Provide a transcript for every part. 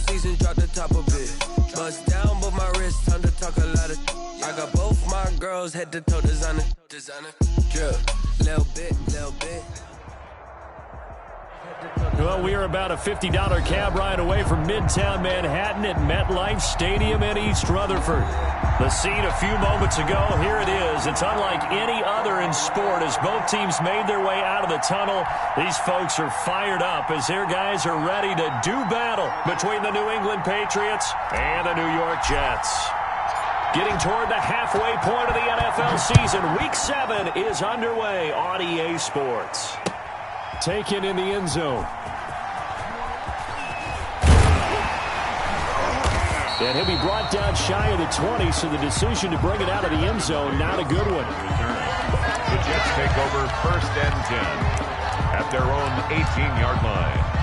seasons, drop the top a bit. Bust down, but my wrist, time to talk a lot of. I got both my girls head to toe designer. Drip, little bit. Well, we are about a $50 cab ride away from Midtown Manhattan at MetLife Stadium in East Rutherford. The scene a few moments ago, here it is. It's unlike any other in sport as both teams made their way out of the tunnel. These folks are fired up as their guys are ready to do battle between the New England Patriots and the New York Jets. Getting toward the halfway point of the NFL season, Week 7 is underway on EA Sports. Taken in the end zone. And he'll be brought down shy of the 20, so the decision to bring it out of the end zone, not a good one. The Jets take over 1st and 10 at their own 18-yard line.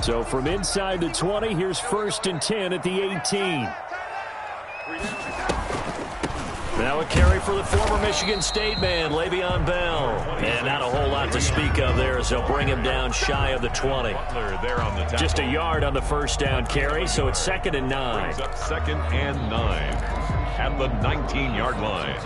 So from inside the 20, here's 1st and 10 at the 18. Now a carry for the former Michigan State man, Le'Veon Bell. And not a whole lot to speak of there as they'll bring him down shy of the 20. Just a yard on the first down carry, so it's 2nd and 9. Brings up 2nd and 9 at the 19-yard line.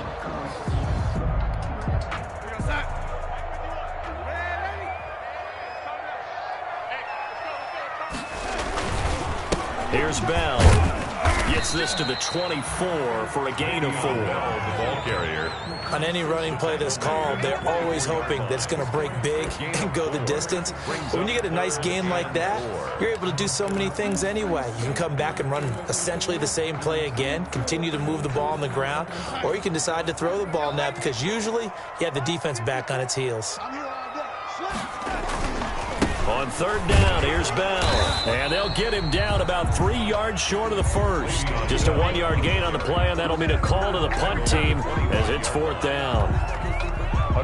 Here's Bell. Gets this to the 24 for a gain of 4. The ball carrier. On any running play that's called, they're always hoping that it's going to break big and go the distance. But when you get a nice gain like that, you're able to do so many things anyway. You can come back and run essentially the same play again, continue to move the ball on the ground, or you can decide to throw the ball now because usually you have the defense back on its heels. On 3rd down, here's Bell. And they'll get him down about 3 yards short of the first. Just a 1-yard gain on the play, and that'll mean a call to the punt team as it's 4th down.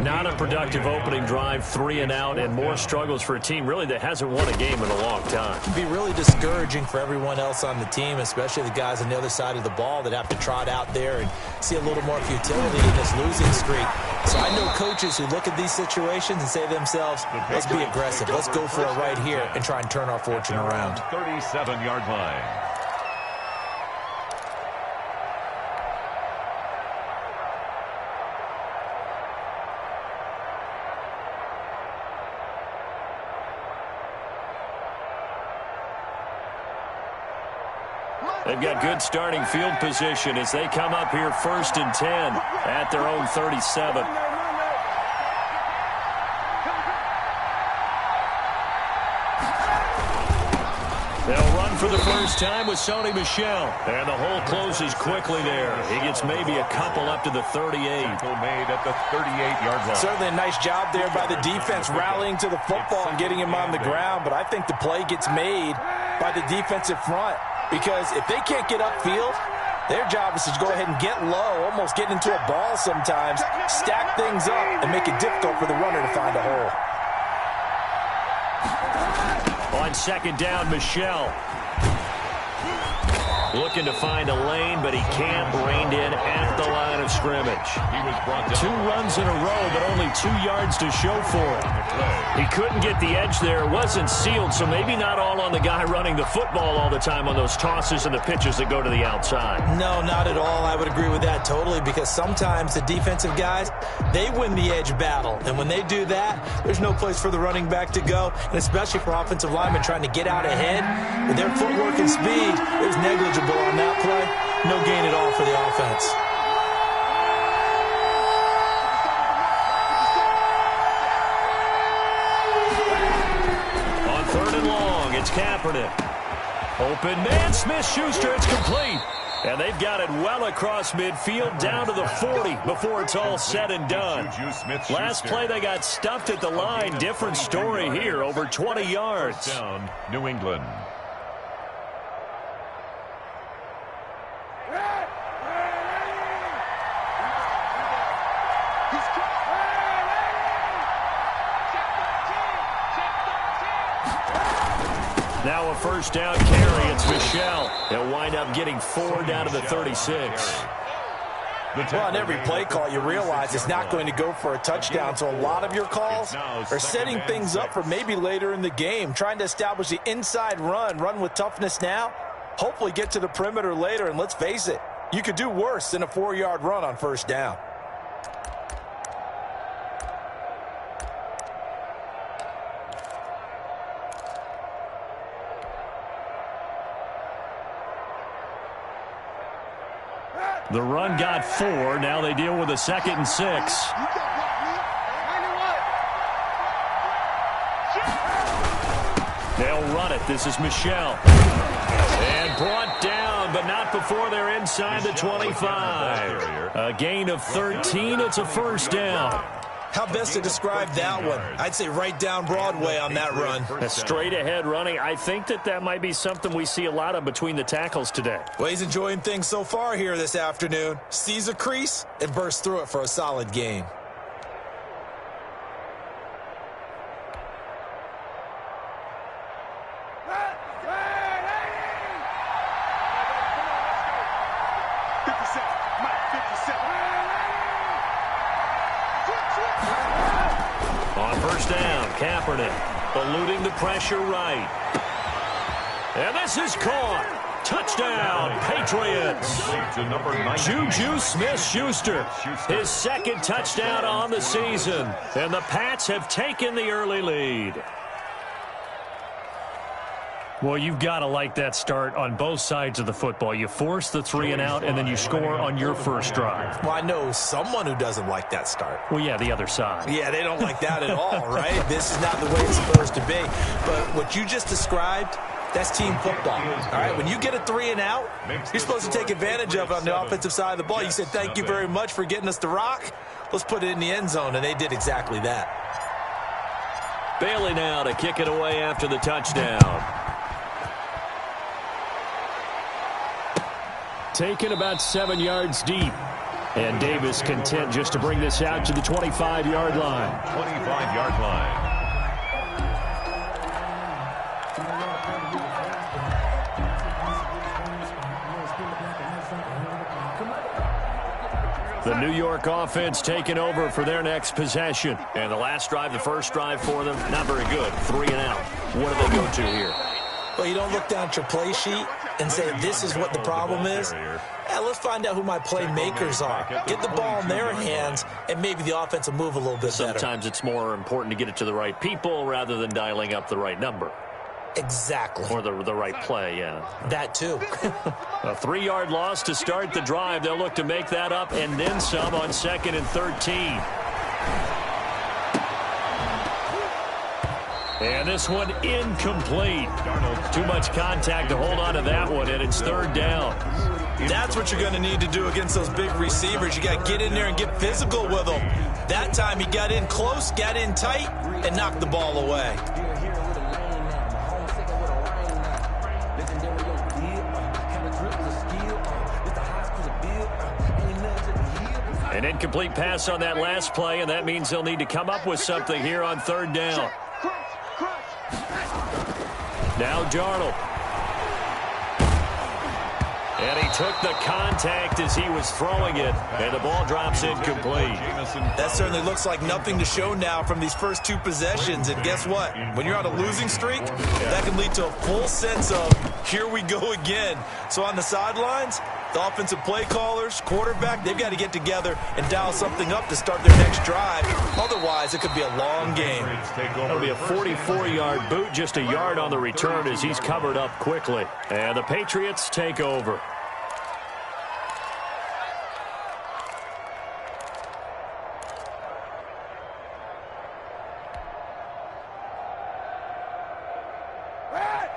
Not a productive opening drive, 3 and out, and more struggles for a team really that hasn't won a game in a long time. It can be really discouraging for everyone else on the team, especially the guys on the other side of the ball that have to trot out there and see a little more futility in this losing streak. So I know coaches who look at these situations and say to themselves, let's be aggressive, let's go for it right here and try and turn our fortune around. 37-yard line. They've got good starting field position as they come up here 1st and 10 at their own 37. They'll run for the first time with Sony Michel. And the hole closes quickly there. He gets maybe a couple up to the 38. Tackle made at the 38-yard line. Certainly a nice job there by the defense rallying to the football and getting him on the ground. But I think the play gets made by the defensive front. Because if they can't get upfield, their job is to go ahead and get low, almost get into a ball sometimes, stack things up, and make it difficult for the runner to find a hole. On 2nd down, Michel. Looking to find a lane, but he can't. Reined in at the line of scrimmage. He was brought down. 2 runs in a row, but only 2 yards to show for it. He couldn't get the edge there. It wasn't sealed, so maybe not all on the guy running the football all the time on those tosses and the pitches that go to the outside. No, not at all. I would agree with that totally because sometimes the defensive guys, they win the edge battle. And when they do that, there's no place for the running back to go, and especially for offensive linemen trying to get out ahead. With their footwork and speed, it was negligible on that play. No gain at all for the offense. On 3rd and long, it's Kaepernick. Open man, Smith-Schuster, it's complete. And they've got it well across midfield down to the 40 before it's all said and done. Last play they got stuffed at the line. Different story here, over 20 yards. Down, New England. Now a first down carry. It's Michel. They'll wind up getting 4 down to the 36. Well, on every play call, you realize it's not going to go for a touchdown, so a lot of your calls are setting things up for maybe later in the game, trying to establish the inside run with toughness now, hopefully get to the perimeter later, and let's face it, you could do worse than a 4-yard run on first down. The run got 4. Now they deal with a 2nd and 6. They'll run it. This is Michel. And brought down, but not before they're inside the 25. A gain of 13. It's a first down. How best to describe that one? I'd say right down Broadway on that run. A straight-ahead running. I think that might be something we see a lot of between the tackles today. Well, he's enjoying things so far here this afternoon. Sees a crease and bursts through it for a solid gain. Eluding the pressure right. And this is caught. Touchdown, Patriots. Juju Smith-Schuster, his 2nd touchdown on the season. And the Pats have taken the early lead. Well, you've got to like that start on both sides of the football. You force the 3 and out, and then you score on your first drive. Well, I know someone who doesn't like that start. Well, yeah, the other side. Yeah, they don't like that at all, right? This is not the way it's supposed to be. But what you just described, that's team football. All right, when you get a 3 and out, you're supposed to take advantage of it on the offensive side of the ball. You said, thank you very much for getting us the rock. Let's put it in the end zone, and they did exactly that. Bailey now to kick it away after the touchdown. Taken about 7 yards deep. And Davis content just to bring this out to the 25-yard line. 25-yard line. The New York offense taking over for their next possession. And the last drive, the first drive for them, not very good. 3 and out. What do they go to here? Well, you don't look down at your play sheet and say, this is what the problem is. Yeah, let's find out who my playmakers are. Get the ball in their hands, and maybe the offense will move a little bit better. Sometimes it's more important to get it to the right people rather than dialing up the right number. Exactly. Or the right play, yeah. That too. A 3-yard loss to start the drive. They'll look to make that up and then some on 2nd and 13. And this one incomplete. Too much contact to hold on to that one, and it's 3rd down. That's what you're going to need to do against those big receivers. You got to get in there and get physical with them. That time he got in close, got in tight, and knocked the ball away. An incomplete pass on that last play, and that means they'll need to come up with something here on 3rd down. Now Darnold. And he took the contact as he was throwing it, and the ball drops incomplete. That certainly looks like nothing to show now from these first 2 possessions. And guess what? When you're on a losing streak, that can lead to a full sense of, here we go again. So on the sidelines, the offensive play callers, quarterback, they've got to get together and dial something up to start their next drive. Otherwise, it could be a long game. That'll be a 44-yard boot, just a yard on the return as he's covered up quickly. And the Patriots take over.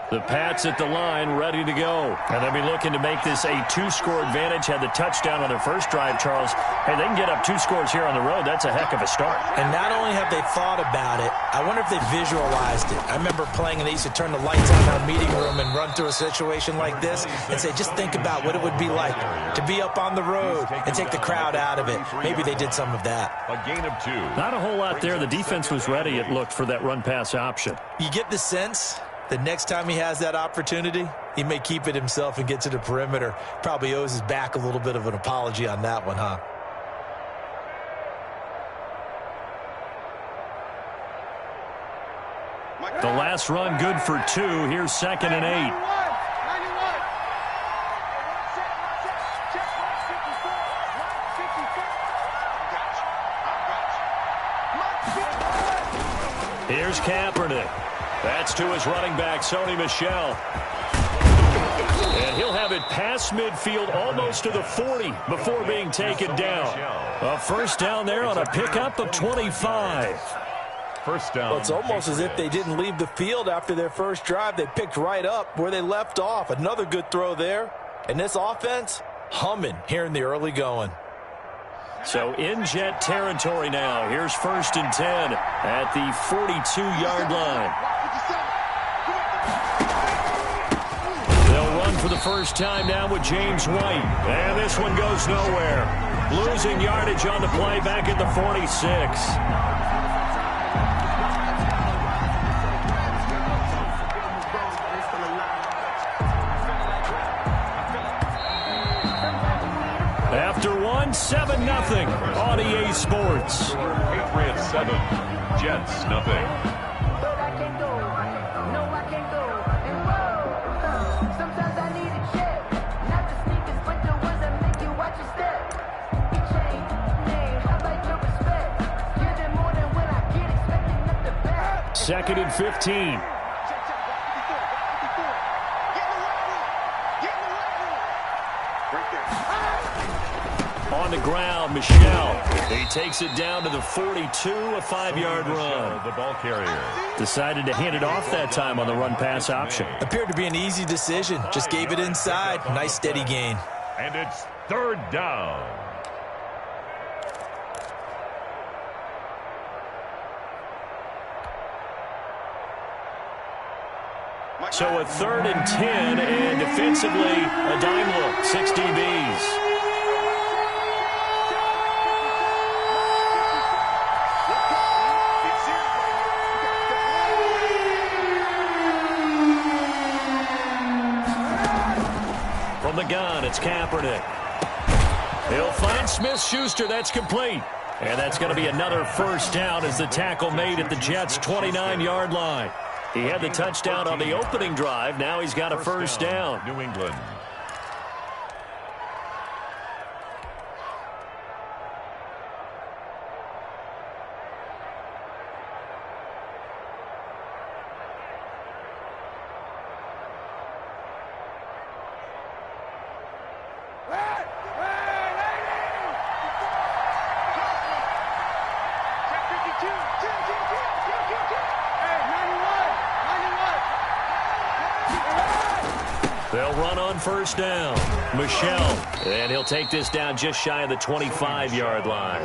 The Pats at the line, ready to go. And they'll be looking to make this a 2-score advantage. Had the touchdown on their first drive, Charles. Hey, they can get up 2 scores here on the road. That's a heck of a start. And not only have they thought about it, I wonder if they visualized it. I remember playing, and they used to turn the lights on in our meeting room and run through a situation like this and say, just think about what it would be like to be up on the road and take the crowd out of it. Maybe they did some of that. A gain of 2. Not a whole lot there. The defense was ready, it looked, for that run-pass option. You get the sense The next time he has that opportunity, he may keep it himself and get to the perimeter. Probably owes his back a little bit of an apology on that one, huh? The last run good for 2. Here's 2nd and 8. Here's Kaepernick. That's to his running back, Sony Michel. And he'll have it past midfield almost to the 40 before being taken down. A first down there on a pickup of 25. First down. Well, it's almost as if they didn't leave the field after their first drive. They picked right up where they left off. Another good throw there. And this offense, humming here in the early going. So in Jet territory now. Here's 1st and 10 at the 42-yard line. They'll run for the first time now with James White. And this one goes nowhere. Losing yardage on the play back at the 46. After 7-0 on EA Sports. Patriots 7, Jets nothing. Second and 15. On the ground, Michel. He takes it down to the 42, a 5-yard run. The ball carrier. Decided to hand it off that time on the run-pass option. Appeared to be an easy decision. Just gave it inside. Nice steady gain. And it's 3rd down. So a 3rd and 10, and defensively, a dime look, 6 DBs. From the gun, it's Kaepernick. He'll find Smith-Schuster. That's complete. And that's going to be another first down as the tackle made at the Jets' 29-yard line. He had the touchdown on the opening drive. Now he's got a first down. New England. They'll run on first down. Michel. And he'll take this down just shy of the 25-yard line.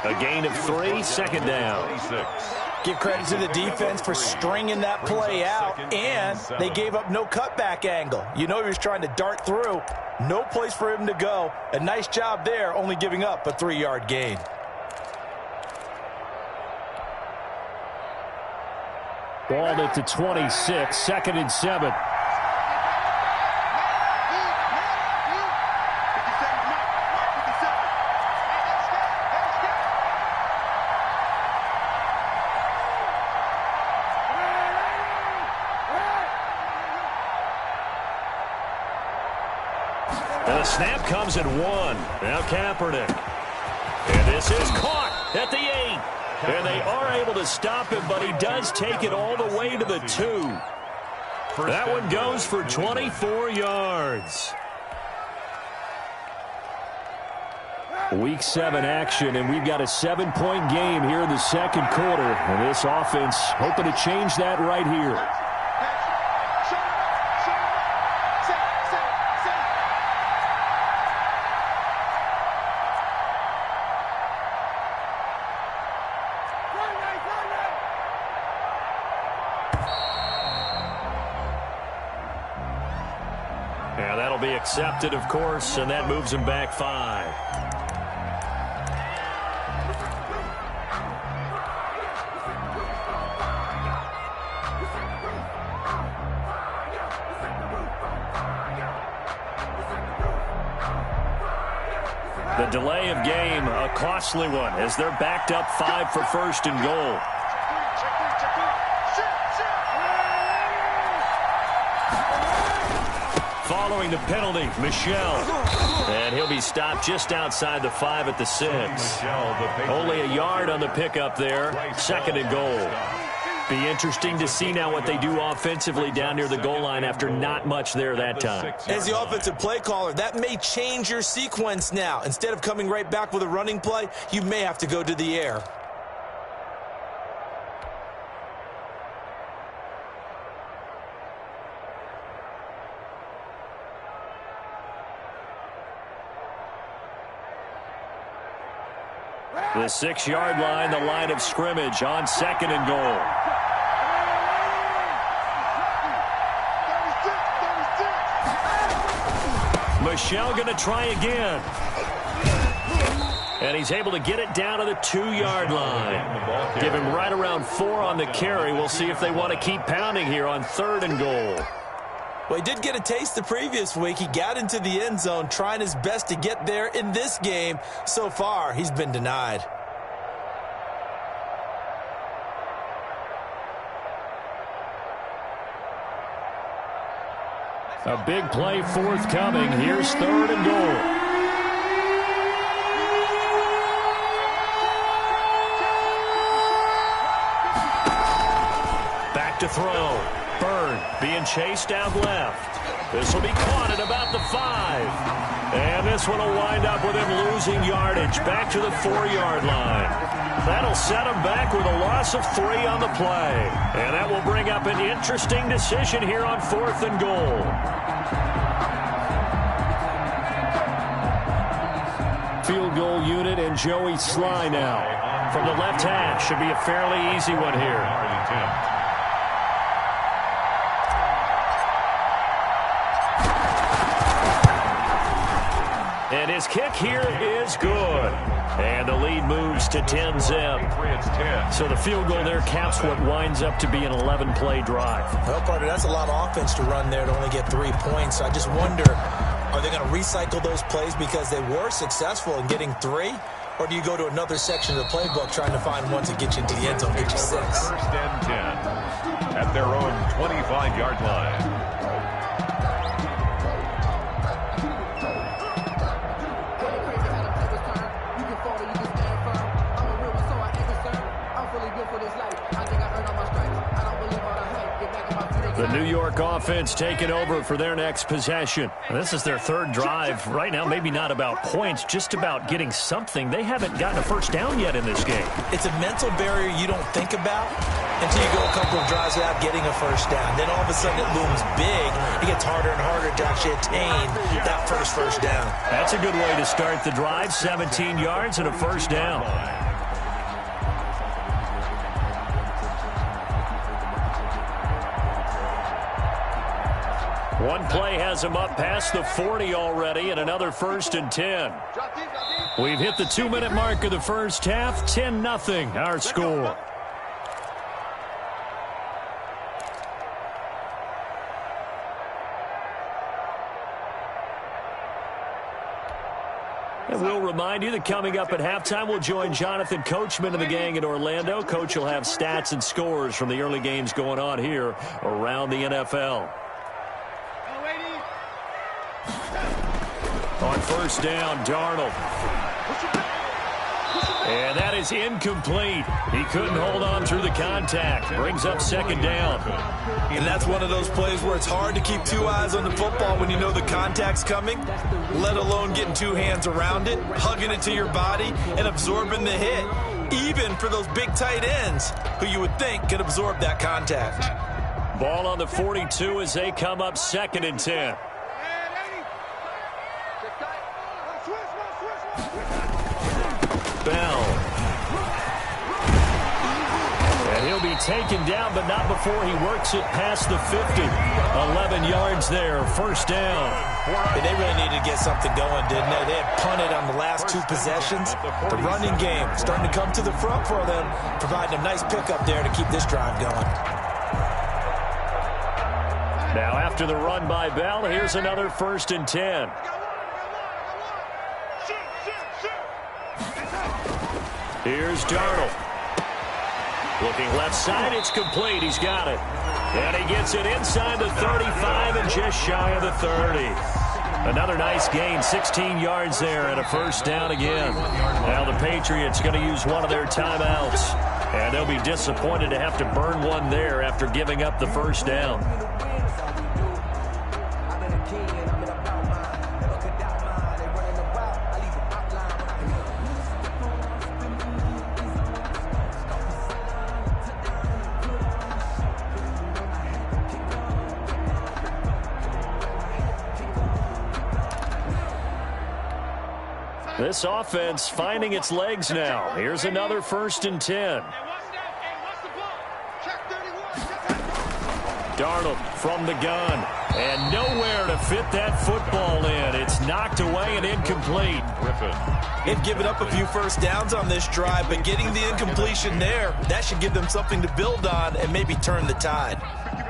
A gain of 3, 2nd down. Give credit to the defense for stringing that play out, and they gave up no cutback angle. You know he was trying to dart through. No place for him to go. A nice job there, only giving up a 3-yard gain. Ball at the 26, 2nd and 7. The snap comes at 1. Now Kaepernick. And this is caught at the 8. And they are able to stop him, but he does take it all the way to the 2. That one goes for 24 yards. Week 7 action, and we've got a 7-point game here in the second quarter. And this offense hoping to change that right here. Yeah, that'll be accepted, of course, and that moves him back 5. The delay of game, a costly one, as they're backed up 5 for first and goal. Following the penalty, Michel. And he'll be stopped just outside the 5 at the 6. Only a yard on the pickup there. 2nd and goal. Be interesting to see now what they do offensively down near the goal line after not much there that time. As the offensive play caller, that may change your sequence now. Instead of coming right back with a running play, you may have to go to the air. The 6-yard line, the line of scrimmage on 2nd and goal. Michel going to try again. And he's able to get it down to the 2-yard line. Give him right around 4 on the carry. We'll see if they want to keep pounding here on 3rd and goal. Well, he did get a taste the previous week. He got into the end zone trying his best to get there in this game. So far, he's been denied. A big play forthcoming. Here's 3rd and goal. Back to throw. Byrne being chased out left. This will be caught at about the 5. And this one will wind up with him losing yardage back to the 4-yard line. That'll set him back with a loss of 3 on the play. And that will bring up an interesting decision here on 4th and goal. Field goal unit and Joey Sly now. From the left hash, should be a fairly easy one here. And his kick here is good. And the lead moves to 10-zip. So the field goal there caps what winds up to be an 11-play drive. Well, partner, that's a lot of offense to run there to only get 3 points. So I just wonder, are they going to recycle those plays because they were successful in getting 3? Or do you go to another section of the playbook trying to find ones that get you into the end zone, get you 6? 1st and 10 at their own 25-yard line. The New York offense taking over for their next possession. This is their 3rd drive. Right now, maybe not about points, just about getting something. They haven't gotten a first down yet in this game. It's a mental barrier you don't think about until you go a couple of drives without getting a first down. Then all of a sudden it looms big. It gets harder and harder to actually attain that first down. That's a good way to start the drive. 17 yards and a first down. One play has him up past the 40 already, and another 1st and 10. We've hit the 2-minute mark of the first half. 10-0 our score. And we'll remind you that coming up at halftime, we'll join Jonathan Coachman and the gang in Orlando. Coach will have stats and scores from the early games going on here around the NFL. On 1st down, Darnold. And that is incomplete. He couldn't hold on through the contact. Brings up 2nd down. And that's one of those plays where it's hard to keep 2 eyes on the football when you know the contact's coming, let alone getting 2 hands around it, hugging it to your body, and absorbing the hit, even for those big tight ends who you would think could absorb that contact. Ball on the 42 as they come up 2nd and 10. Bell. And he'll be taken down, but not before he works it past the 50. 11 yards there, 1st down. And they really needed to get something going, didn't they? They had punted on the last 2 possessions. The running game starting to come to the front for them, providing a nice pickup there to keep this drive going. Now after the run by Bell, here's another 1st and 10. Here's Darnold. Looking left side, it's complete. He's got it. And he gets it inside the 35 and just shy of the 30. Another nice gain, 16 yards there and a first down again. Now the Patriots going to use one of their timeouts. And they'll be disappointed to have to burn one there after giving up the first down. This offense finding its legs now. Here's another 1st and 10. Darnold from the gun. And nowhere to fit that football in. It's knocked away and incomplete. They've given up a few first downs on this drive, but getting the incompletion there, that should give them something to build on and maybe turn the tide.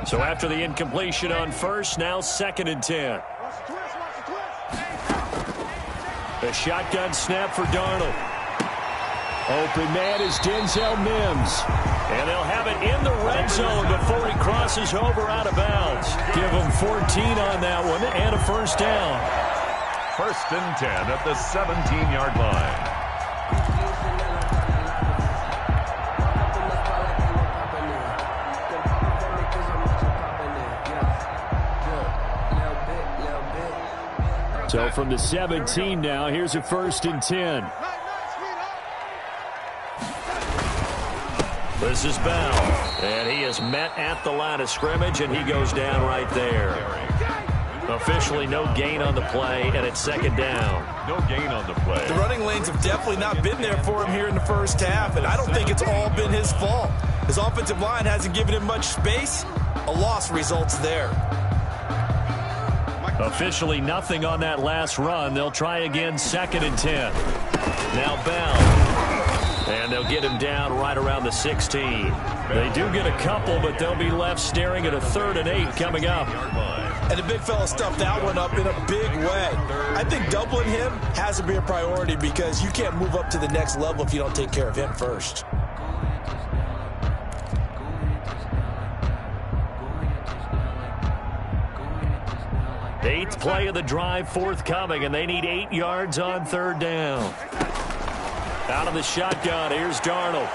So after the incompletion on first, now 2nd and 10. A shotgun snap for Darnold. Open man is Denzel Mims. And they'll have it in the red zone before he crosses over out of bounds. Give him 14 on that one and a first down. 1st and 10 at the 17-yard line. So from the 17 now, here's a 1st and 10. This is Bell, and he is met at the line of scrimmage, and he goes down right there. Officially no gain on the play, and it's 2nd down. No gain on the play. The running lanes have definitely not been there for him here in the first half, and I don't think it's all been his fault. His offensive line hasn't given him much space. A loss results there. Officially nothing on that last run. They'll try again, 2nd and 10. Now Bell. And they'll get him down right around the 16. They do get a couple, but they'll be left staring at a 3rd and 8 coming up. And the big fella stuffed that one up in a big way. I think doubling him has to be a priority because you can't move up to the next level if you don't take care of him first. Eighth play of the drive forthcoming, and they need 8 yards on 3rd down. Out of the shotgun, here's Darnold.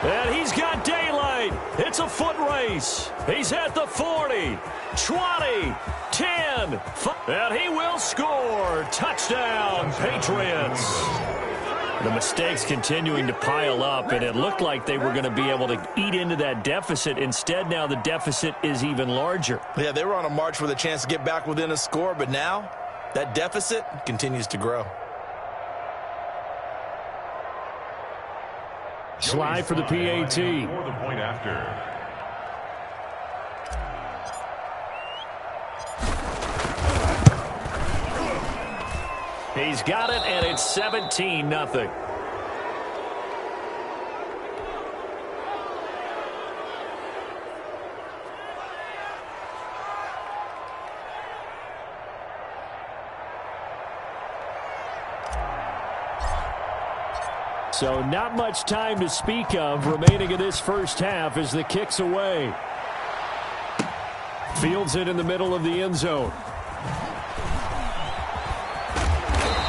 And he's got daylight. It's a foot race. He's at the 40, 20, 10, and he will score. Touchdown, Patriots. The mistakes continuing to pile up, and it looked like they were going to be able to eat into that deficit. Instead, now the deficit is even larger. Yeah, they were on a march with a chance to get back within a score, but now that deficit continues to grow. Slide for the PAT. For the point after. He's got it, and it's 17-0. So not much time to speak of remaining in this first half as the kick's away. Fields it in the middle of the end zone.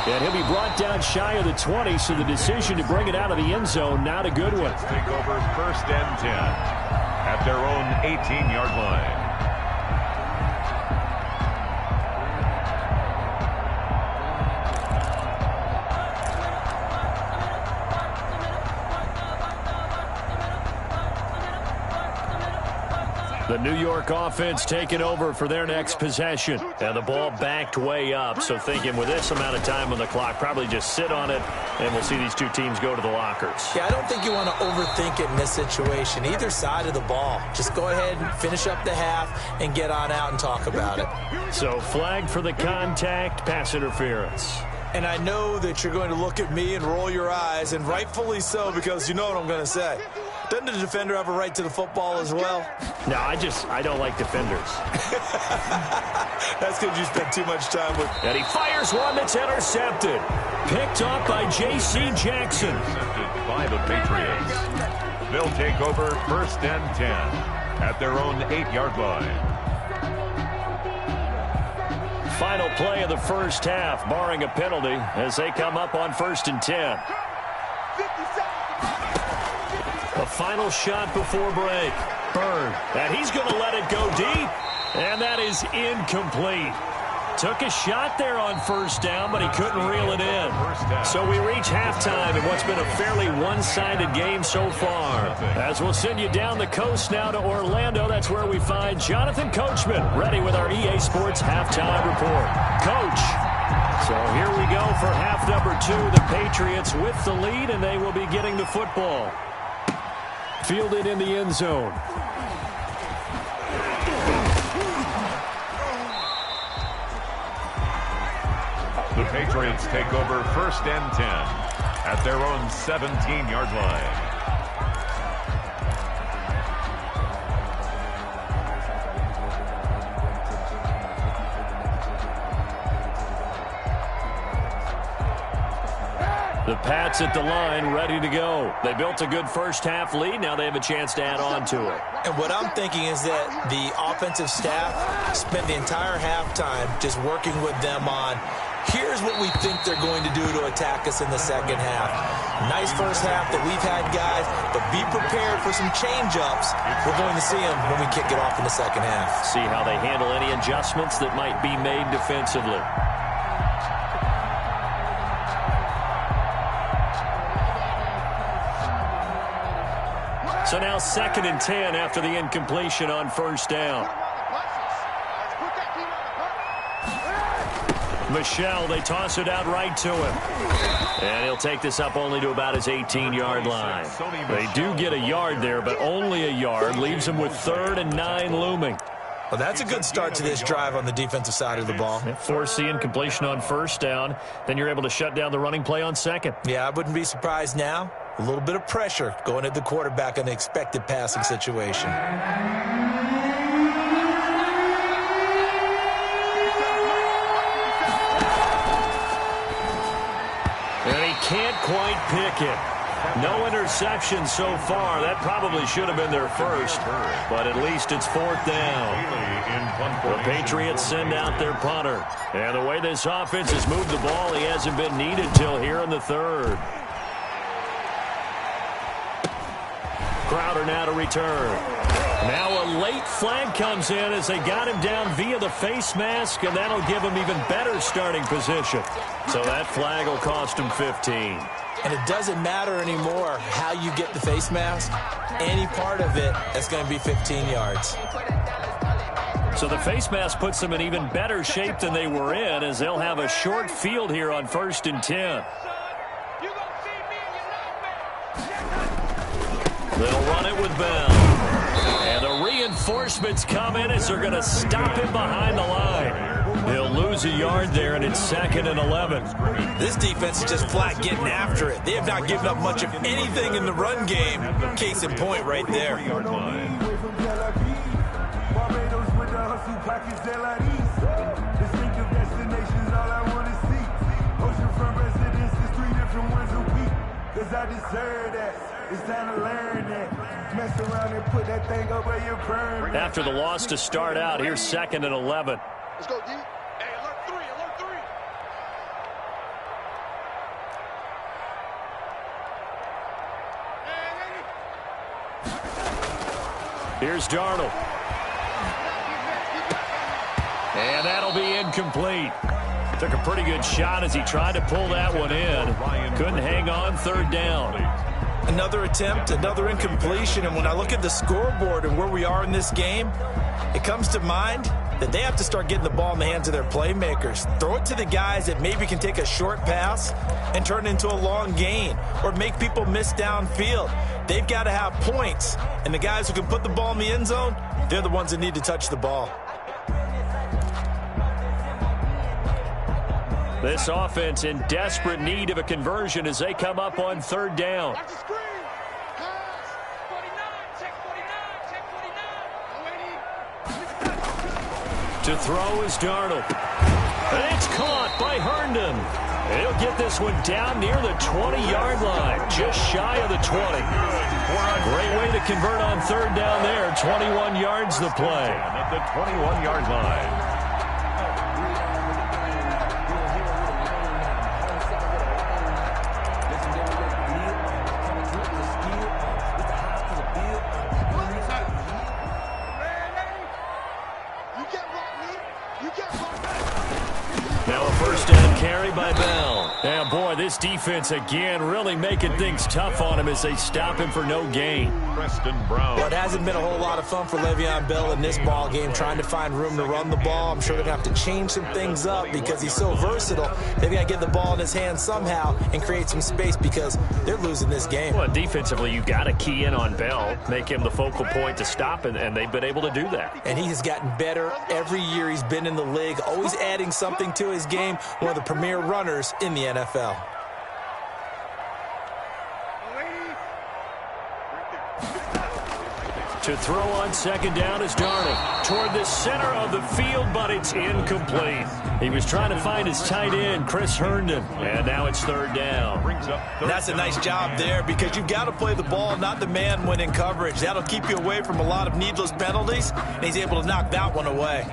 And he'll be brought down shy of the 20, so the decision to bring it out of the end zone, not a good one. Take over 1st and 10 at their own 18-yard line. The New York offense taking over for their next possession. And the ball backed way up, so thinking with this amount of time on the clock, probably just sit on it, and we'll see these two teams go to the lockers. Yeah, I don't think you want to overthink it in this situation. Either side of the ball. Just go ahead and finish up the half and get on out and talk about it. So flag for the contact, pass interference. And I know that you're going to look at me and roll your eyes, and rightfully so, because you know what I'm going to say. Doesn't the defender have a right to the football as well? No, I don't like defenders. That's because you spent too much time with... And he fires one that's intercepted. picked off by J.C. Jackson. Intercepted by the Patriots. They'll take over 1st and 10 at their own 8-yard line. Final play of the first half, barring a penalty, as they come up on 1st and 10. The final shot before break. Bird, and he's going to let it go deep, and that is incomplete. Took a shot there on 1st down, but he couldn't reel it in. So we reach halftime in what's been a fairly one-sided game so far. As we'll send you down the coast now to Orlando, that's where we find Jonathan Coachman, ready with our EA Sports halftime report. Coach. So here we go for half number 2. The Patriots with the lead, and they will be getting the football. Fielded in the end zone. The Patriots take over 1st and 10 at their own 17-yard line. The Pats at the line, ready to go. They built a good first half lead. Now they have a chance to add on to it. And what I'm thinking is that the offensive staff spent the entire halftime just working with them on, here's what we think they're going to do to attack us in the second half. Nice first half that we've had, guys, but be prepared for some change-ups. We're going to see them when we kick it off in the second half. See how they handle any adjustments that might be made defensively. So now 2nd and 10 after the incompletion on 1st down. Michelle, they toss it out right to him. And he'll take this up only to about his 18-yard line. They do get a yard there, but only a yard. Leaves them with 3rd and 9 looming. Well, that's a good start to this drive on the defensive side of the ball. Force the incompletion on 1st down. Then you're able to shut down the running play on 2nd. Yeah, I wouldn't be surprised now. A little bit of pressure going at the quarterback in an expected passing situation. And he can't quite pick it. No interception so far. That probably should have been their first, but at least it's 4th down. The Patriots send out their punter. And the way this offense has moved the ball, he hasn't been needed till here in the 3rd. Crowder now to return. Now a late flag comes in as they got him down via the face mask, and that'll give him even better starting position. So that flag will cost him 15. And it doesn't matter anymore how you get the face mask. Any part of it, that's going to be 15 yards. So the face mask puts them in even better shape than they were in, as they'll have a short field here on 1st and 10. They'll run it with Bell. And the reinforcements come in as they're going to stop him behind the line. He'll lose a yard there, and it's 2nd and 11. This defense is just flat getting after it. They have not given up much of anything in the run game. Case in point right there. I deserve that. It's time to learn that. Mess around and put that thing up where you're burned. After the loss to start out, here's 2nd and 11. Let's go, D. Hey, alert 3, alert 3. Here's Darnold. And that'll be incomplete. Took a pretty good shot as he tried to pull that one in. Couldn't hang on, 3rd down. Another attempt, another incompletion, and when I look at the scoreboard and where we are in this game, it comes to mind that they have to start getting the ball in the hands of their playmakers. Throw it to the guys that maybe can take a short pass and turn it into a long gain or make people miss downfield. They've got to have points, and the guys who can put the ball in the end zone, they're the ones that need to touch the ball. This offense in desperate need of a conversion as they come up on 3rd down. To throw is Darnold. And it's caught by Herndon. He'll get this one down near the 20-yard line, just shy of the 20. Great way to convert on third down there. 21 yards the play. At the 21-yard line. Now a first down carry by Bell. And boy, this defense again really making things tough on him as they stop him for no gain. Preston Brown. Well, it hasn't been a whole lot of fun for Le'Veon Bell in this ball game, trying to find room to run the ball. I'm sure they're going to have to change some things up because he's so versatile. They've got to get the ball in his hands somehow and create some space because they're losing this game. Well, defensively, you've got to key in on Bell, make him the focal point to stop, and they've been able to do that. And he has gotten better every year he's been in the league, always adding something to his game, one of the premier runners in the NFL. To throw on second down is Darnold toward the center of the field, but it's incomplete. He was trying to find his tight end, Chris Herndon, and now it's third down. That's a nice job there because you've got to play the ball, not the man when in coverage. That'll keep you away from a lot of needless penalties, and he's able to knock that one away.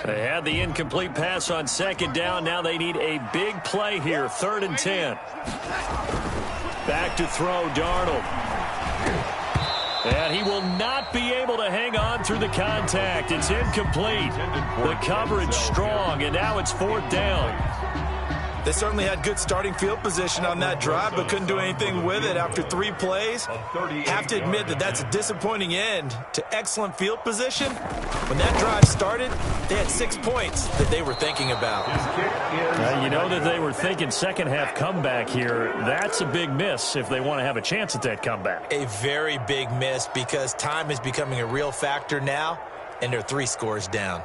They had the incomplete pass on second down. Now they need a big play here. 3rd and 10. Back to throw, Darnold. And he will not be able to hang on through the contact. It's incomplete. The coverage strong, and now it's 4th down. They certainly had good starting field position on that drive, but couldn't do anything with it after 3 plays. Have to admit that that's a disappointing end to excellent field position. When that drive started, they had 6 points that they were thinking about. You know that they were thinking second half comeback here. That's a big miss if they want to have a chance at that comeback. A very big miss because time is becoming a real factor now, and they're 3 scores down.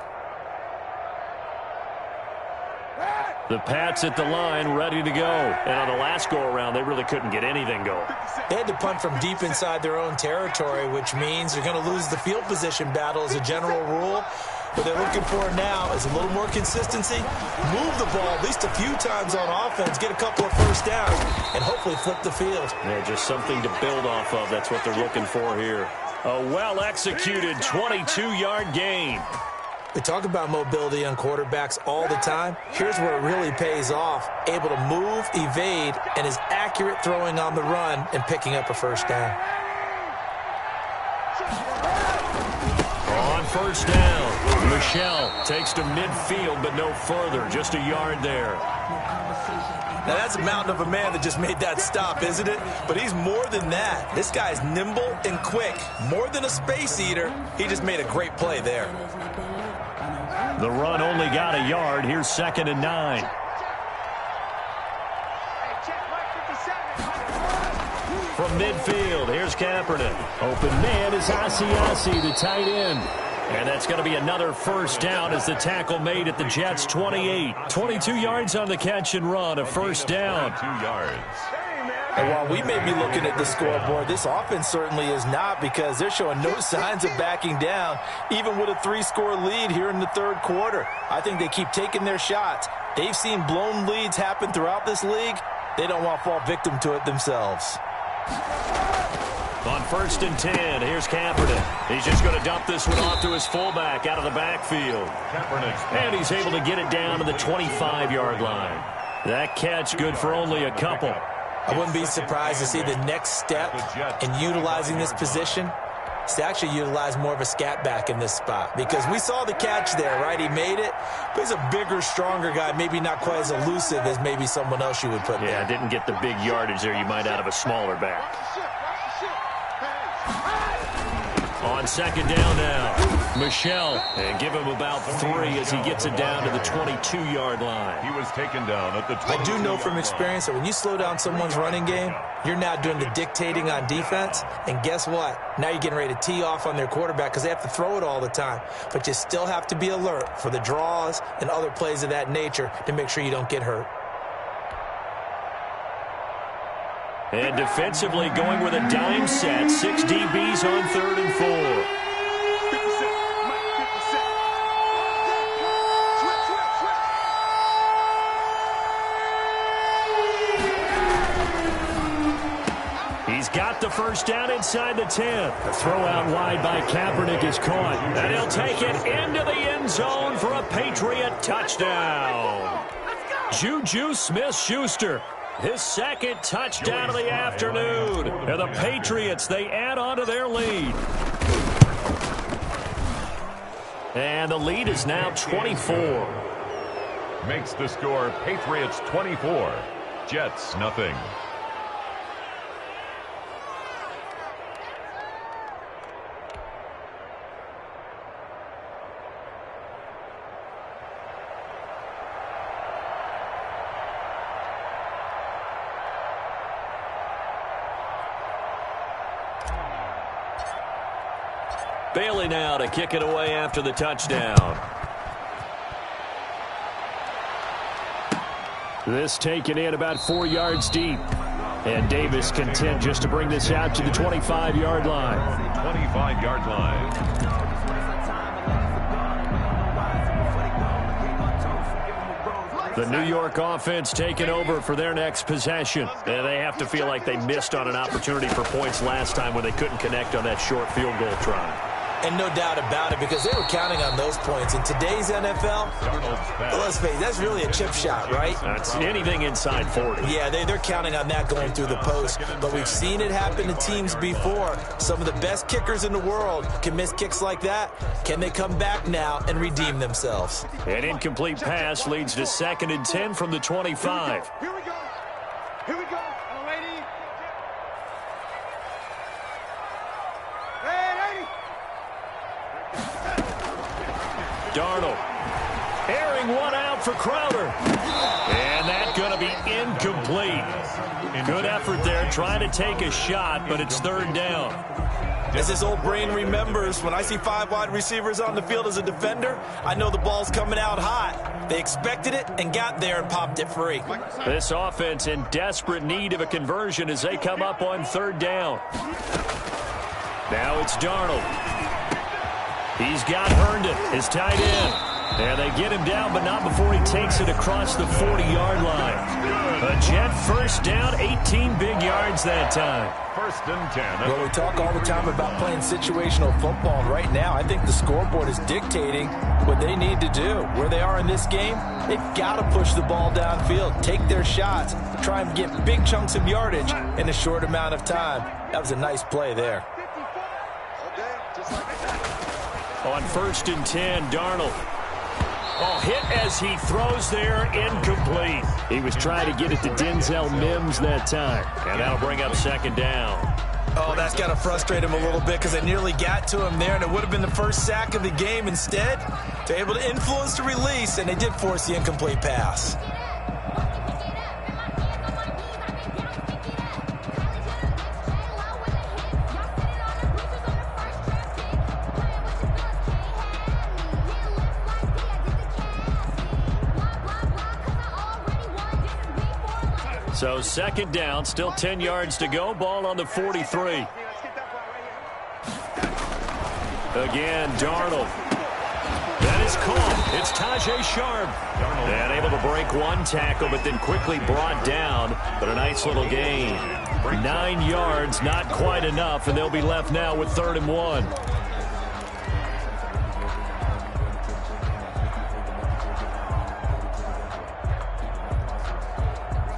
The Pats at the line, ready to go. And on the last go-around, they really couldn't get anything going. They had to punt from deep inside their own territory, which means they're going to lose the field position battle as a general rule. What they're looking for now is a little more consistency, move the ball at least a few times on offense, get a couple of first downs, and hopefully flip the field. Yeah, just something to build off of. That's what they're looking for here. A well-executed 22-yard gain. We talk about mobility on quarterbacks all the time. Here's where it really pays off. Able to move, evade, and is accurate throwing on the run and picking up a first down. On first down, Michelle takes to midfield, but no further. Just a yard there. Now, that's a mountain of a man that just made that stop, isn't it? But he's more than that. This guy's nimble and quick. More than a space eater. He just made a great play there. The run only got a yard. Here's 2nd and 9. From midfield, here's Kaepernick. Open man is Asiasi, the tight end. And that's going to be another first down as the tackle made at the Jets' 28. 22 yards on the catch and run, a first down. 2 yards. And while we may be looking at the scoreboard, this offense certainly is not because they're showing no signs of backing down, even with a 3-score lead here in the 3rd quarter. I think they keep taking their shots. They've seen blown leads happen throughout this league. They don't want to fall victim to it themselves. On 1st and 10, here's Kaepernick. He's just going to dump this one off to his fullback out of the backfield. And he's able to get it down to the 25-yard line. That catch good for only a couple. I wouldn't be surprised to see the next step in utilizing this position is to actually utilize more of a scat back in this spot. Because we saw the catch there, right? He made it. But he's a bigger, stronger guy, maybe not quite as elusive as maybe someone else you would put there. Yeah, didn't get the big yardage there you might out of a smaller back. On second down now, Michelle, and give him about 3 as he gets it down to the 22-yard line. He was taken down at the 22-yard line. I do know from experience that when you slow down someone's running game, you're now doing the dictating on defense. And guess what? Now you're getting ready to tee off on their quarterback because they have to throw it all the time. But you still have to be alert for the draws and other plays of that nature to make sure you don't get hurt. And defensively going with a dime set. 6 DBs on 3rd and 4. He's got the first down inside the 10. A throw out wide by Kaepernick is caught. And he'll take it into the end zone for a Patriot touchdown. Juju Smith-Schuster, his second touchdown of the afternoon. And the Patriots, they add on to their lead. And the lead is now 24. Makes the score Patriots 24, Jets nothing. Bailey now to kick it away after the touchdown. This taken in about 4 yards deep. And Davis content just to bring this out to the 25-yard line. 25-yard line. The New York offense taking over for their next possession. And they have to feel like they missed on an opportunity for points last time when they couldn't connect on that short field goal try. And no doubt about it, because they were counting on those points. In today's NFL, let's face it, that's really a chip shot, right? That's anything inside 40. Yeah, they're counting on that going through the post. But we've seen it happen to teams before. Some of the best kickers in the world can miss kicks like that. Can they come back now and redeem themselves? An incomplete pass leads to 2nd and 10 from the 25. Here we go. Here we go. Lady. Hey, lady. Darnold airing one out for Crowder. And that's going to be incomplete. Good effort there trying to take a shot, but it's 3rd down. As this old brain remembers, when I see 5 wide receivers on the field as a defender, I know the ball's coming out hot. They expected it and got there and popped it free. This offense in desperate need of a conversion as they come up on 3rd down. Now it's Darnold. He's got Herndon, his tight end. And they get him down, but not before he takes it across the 40-yard line. A Jet first down, 18 big yards that time. 1st and 10. Well, we talk all the time about playing situational football, and right now I think the scoreboard is dictating what they need to do. Where they are in this game, they've got to push the ball downfield, take their shots, try and get big chunks of yardage in a short amount of time. That was a nice play there. On 1st and 10, Darnold. Oh, hit as he throws there, incomplete. He was trying to get it to Denzel Mims that time. And that'll bring up 2nd down. Oh, that's got to frustrate him a little bit because they nearly got to him there, and it would have been the first sack of the game. Instead, they're able to influence the release, and they did force the incomplete pass. So 2nd down, still 10 yards to go. Ball on the 43. Again, Darnold. That is caught. It's Tajay Sharp. And able to break one tackle, but then quickly brought down. But a nice little gain. 9 yards, not quite enough, and they'll be left now with 3rd and 1.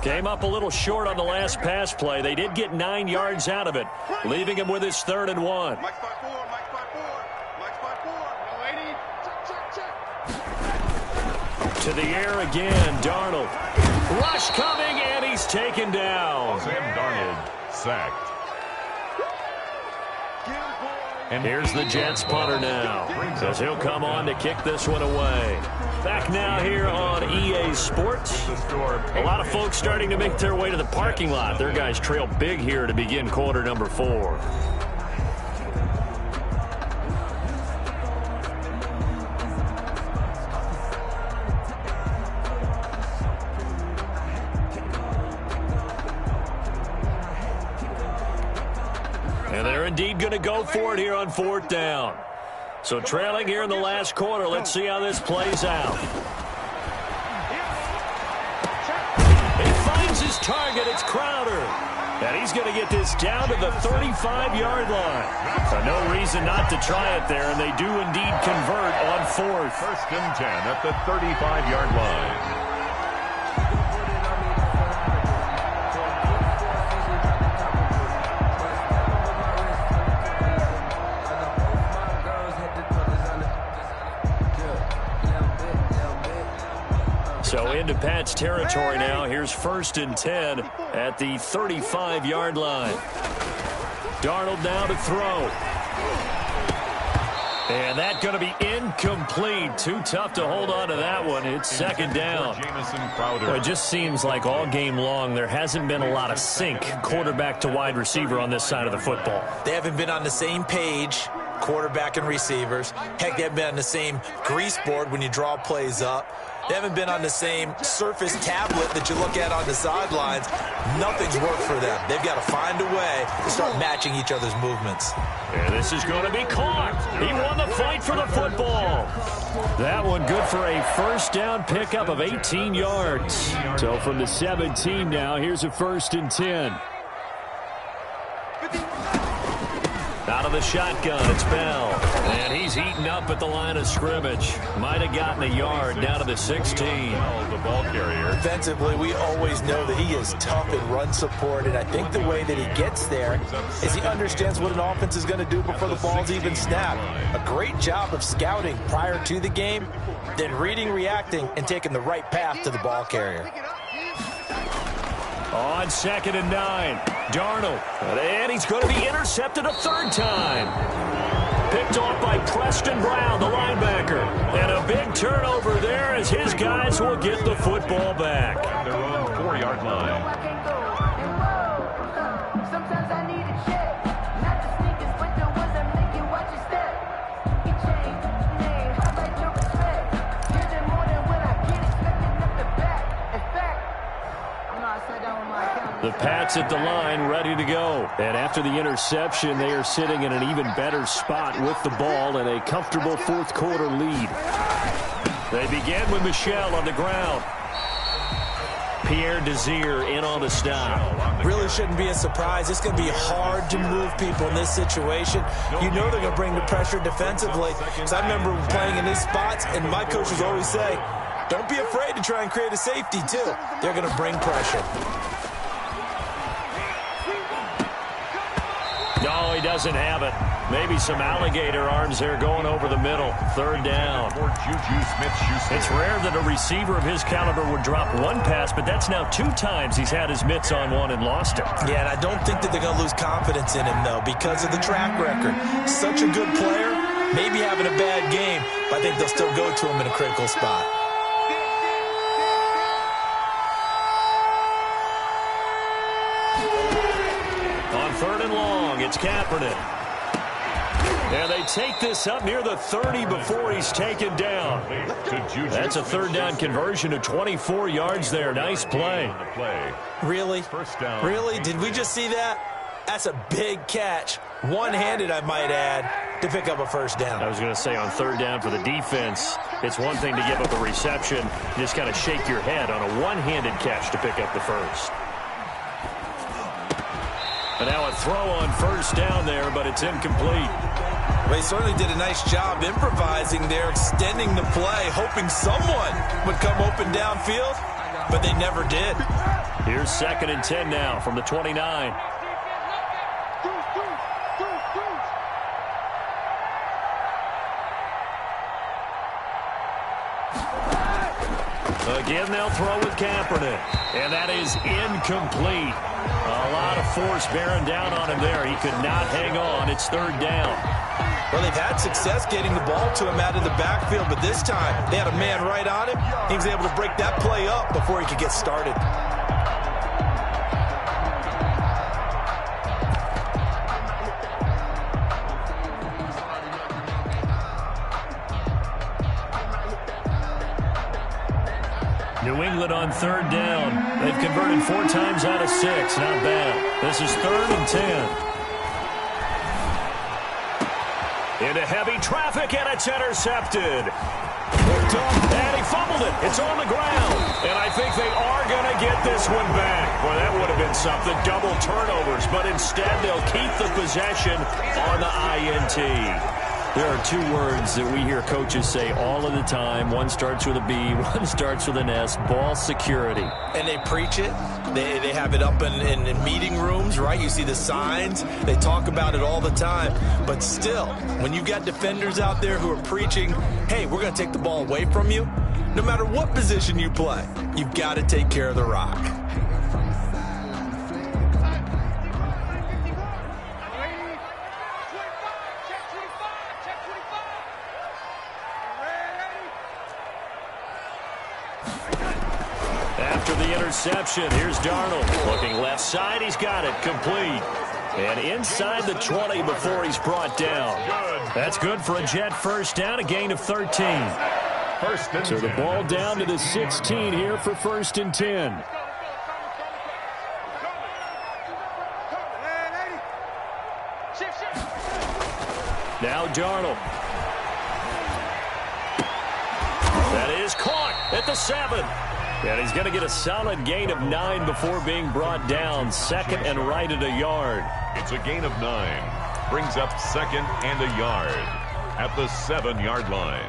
Came up a little short on the last pass play. They did get 9 yards out of it, leaving him with his 3rd and 1. Mike's 5-4. Mike's 5-4. Lady. Check. To the air again, Darnold. Rush coming, and he's taken down. Sam Darnold sacked. And here's the Jets punter now, as he'll come on to kick this one away. Back now here on EA Sports. A lot of folks starting to make their way to the parking lot. Their guys trail big here to begin quarter number 4. And they're indeed going to go for it here on 4th down. So trailing here in the last quarter. Let's see how this plays out. He finds his target. It's Crowder. And he's going to get this down to the 35-yard line. So no reason not to try it there, and they do indeed convert on 4th. 1st and 10 at the 35-yard line. So into Pat's territory now. Here's 1st and 10 at the 35-yard line. Darnold now to throw. And that's going to be incomplete. Too tough to hold on to that one. It's 2nd down. Well, it just seems like all game long there hasn't been a lot of sync quarterback to wide receiver on this side of the football. They haven't been on the same page, quarterback and receivers. Heck, they haven't been on the same grease board when you draw plays up. They haven't been on the same Surface tablet that you look at on the sidelines. Nothing's worked for them. They've got to find a way to start matching each other's movements. And this is going to be caught. He won the fight for the football. That one good for a 1st down pickup of 18 yards. So from the 17 now, here's a 1st and 10. Out of the shotgun, it's Bell. And he's eaten up at the line of scrimmage. Might have gotten a yard down to the 16. The ball carrier. Defensively, we always know that he is tough in run support, and I think the way that he gets there is he understands what an offense is going to do before the ball's even snapped. A great job of scouting prior to the game, then reading, reacting, and taking the right path to the ball carrier. On 2nd and 9, Darnold. And he's going to be intercepted a 3rd time. Picked off by Preston Brown, the linebacker. And a big turnover there as his guys will get the football back. Their own 4-yard line. The Pats at the line, ready to go. And after the interception, they are sitting in an even better spot with the ball and a comfortable 4th quarter lead. They begin with Michel on the ground. Pierre Desir in on the stop. Really shouldn't be a surprise. It's going to be hard to move people in this situation. You know they're going to bring the pressure defensively. Because I remember playing in these spots, and my coaches always say, don't be afraid to try and create a safety, too. They're going to bring pressure. No, he doesn't have it. Maybe some alligator arms there going over the middle. 3rd down. It's rare that a receiver of his caliber would drop one pass, but that's now 2 times he's had his mitts on one and lost it. Yeah, and I don't think that they're going to lose confidence in him, though, because of the track record. Such a good player, maybe having a bad game, but I think they'll still go to him in a critical spot. On 3rd and long, it's Kaepernick. And they take this up near the 30 before he's taken down. That's a 3rd down conversion of 24 yards there. Nice play. Really? Really? Did we just see that? That's a big catch. One-handed, I might add, to pick up a 1st down. I was going to say on 3rd down for the defense, it's one thing to give up a reception. You just kind of shake your head on a one-handed catch to pick up the 1st. And now a throw on 1st down there, but it's incomplete. Well, he certainly did a nice job improvising there, extending the play, hoping someone would come open downfield, but they never did. Here's 2nd and 10 now from the 29. Again, they'll throw with Kaepernick. And that is incomplete. A lot of force bearing down on him there. He could not hang on. It's 3rd down. Well, they've had success getting the ball to him out of the backfield, but this time they had a man right on him. He was able to break that play up before he could get started. New England on 3rd down. They've converted 4 times out of 6. Not bad. This is 3rd and 10. Into heavy traffic, and it's intercepted. And he fumbled it. It's on the ground. And I think they are going to get this one back. Well, that would have been something. Double turnovers. But instead, they'll keep the possession on the INT. There are two words that we hear coaches say all of the time. One starts with a B, one starts with an S. Ball security. And they preach it. They have it up in meeting rooms, right? You see the signs. They talk about it all the time. But still, when you've got defenders out there who are preaching, hey, we're going to take the ball away from you, no matter what position you play, you've got to take care of the rock. After the interception, here's Darnold. Looking left side, he's got it, complete. And inside the 20 before he's brought down. That's good for a Jet first down, a gain of 13. So the ball down to the 16 here for 1st and 10. Now Darnold. That is caught at the 7. And he's going to get a solid gain of 9 before being brought down. 2nd and right at a yard. It's a gain of 9. Brings up 2nd and a yard at the 7-yard line.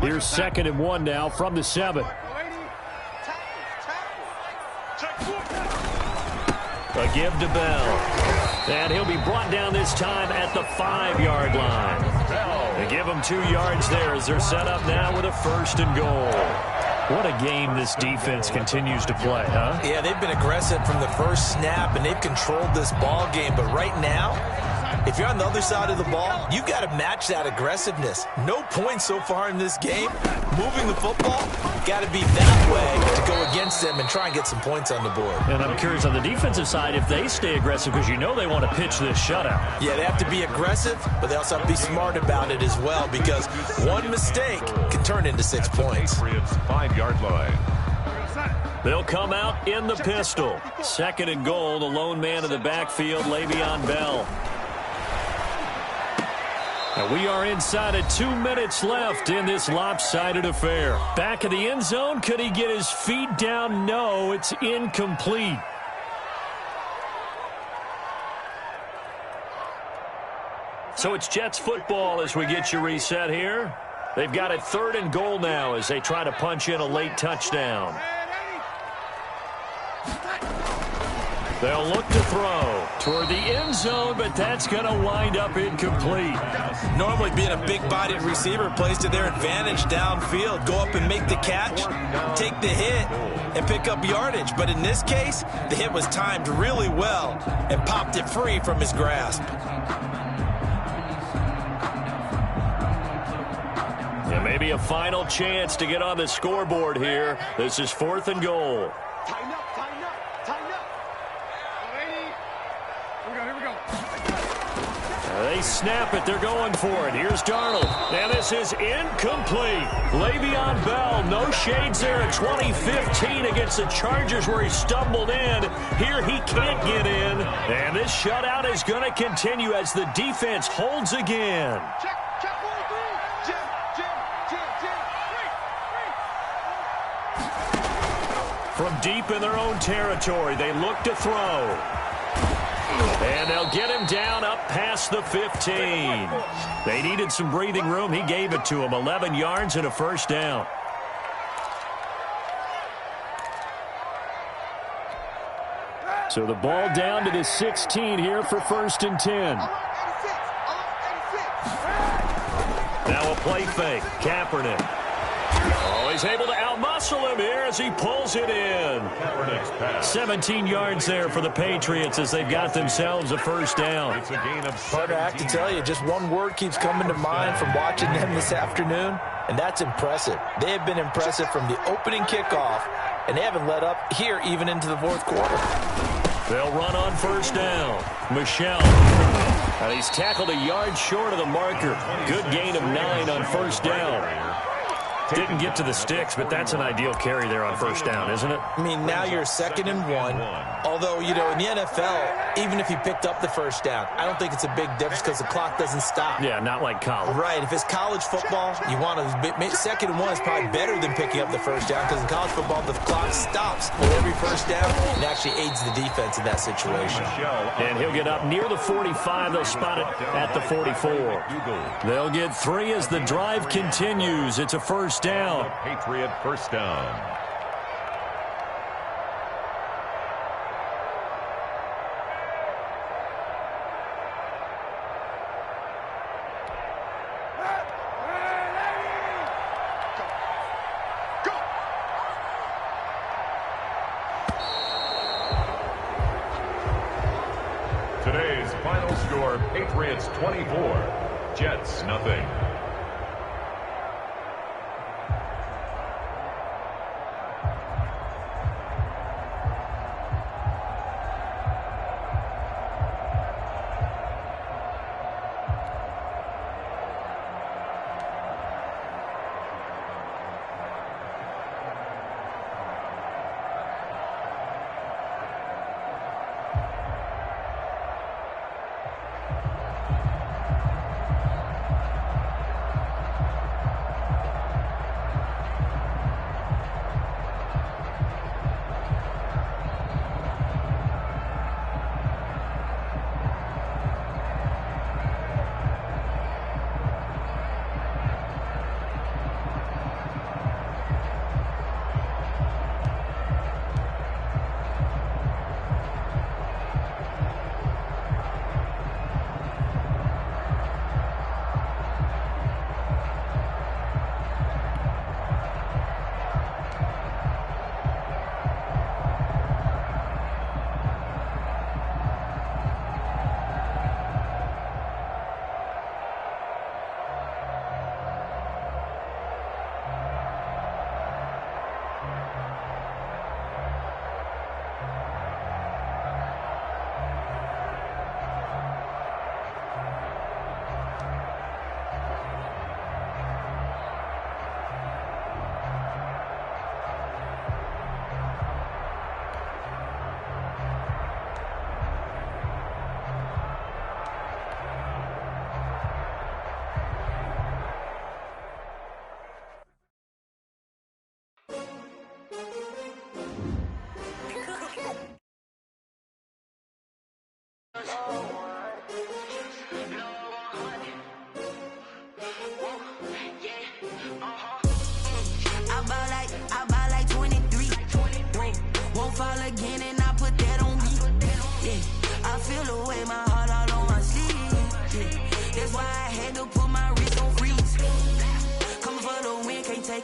Here's 2nd and 1 now from the 7. A give to Bell. And he'll be brought down this time at the 5-yard line. They give him 2 yards there as they're set up now with a 1st and goal. What a game this defense continues to play, huh? Yeah, they've been aggressive from the first snap, and they've controlled this ball game. But right now, if you're on the other side of the ball, you've got to match that aggressiveness. No points so far in this game. Moving the football, got to be that way to go against them and try and get some points on the board. And I'm curious on the defensive side if they stay aggressive, because you know they want to pitch this shutout. Yeah, they have to be aggressive, but they also have to be smart about it as well, because one mistake can turn into 6 points. Patriots 5-yard line. They'll come out in the pistol. 2nd and goal, the lone man in the backfield, Le'Veon Bell. And we are inside of 2 minutes left in this lopsided affair. Back of the end zone. Could he get his feet down? No, it's incomplete. So it's Jets football as we get you reset here. They've got it 3rd and goal now as they try to punch in a late touchdown. They'll look to throw toward the end zone, but that's going to wind up incomplete. Normally being a big-bodied receiver plays to their advantage downfield. Go up and make the catch, take the hit, and pick up yardage. But in this case, the hit was timed really well and popped it free from his grasp. And maybe a final chance to get on the scoreboard here. This is 4th and goal. They snap it. They're going for it. Here's Darnold. And this is incomplete. Le'Veon Bell, no shades there in 2015 against the Chargers where he stumbled in. Here he can't get in. And this shutout is going to continue as the defense holds again. From deep in their own territory, they look to throw. And they'll get him down up past the 15. They needed some breathing room. He gave it to him. 11 yards and a 1st down. So the ball down to the 16 here for 1st and 10. Now a play fake. Kaepernick. Oh, he's able to outmuscle him here as he pulls it in. 17 yards there for the Patriots as they've got themselves a 1st down. It's a gain of 17. Carter, I have to tell you, just one word keeps coming to mind from watching them this afternoon, and that's impressive. They have been impressive from the opening kickoff, and they haven't let up here even into the 4th quarter. They'll run on 1st down. Michelle. And he's tackled a yard short of the marker. Good gain of 9 on first down. Didn't get to the sticks, but that's an ideal carry there on first down, isn't it? I mean, now you're 2nd and 1. Although, you know, in the NFL, even if he picked up the first down, I don't think it's a big difference because the clock doesn't stop. Yeah, not like college. Right. If it's college football, you want to 2nd and 1 is probably better than picking up the first down because in college football, the clock stops for every first down. It actually aids the defense in that situation. And he'll get up near the 45. They'll spot it at the 44. They'll get 3 as the drive continues. It's a first down. Patriot first down. Today's final score, Patriots 24, Jets nothing.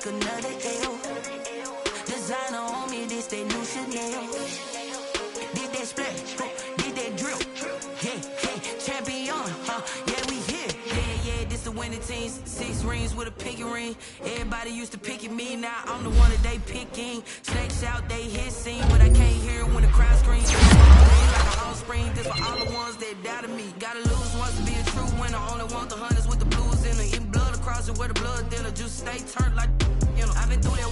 Another L. Designer on me, this that new Chanel. Did that splash, did that drill. Yeah, champion, yeah, we here. Yeah, this the winning teams. 6 rings with a pinky ring. Everybody used to pick at me, now I'm the one that they picking. Snakes out, they hit scene, but I can't hear it when the crowd screams. Like a offspring, this for all the ones that doubted me. Gotta lose once to be a true winner. Only want the hunters with the blues in it. Eating blood across it where the blood thinner. Juice stay turned like, you know, I've been through that.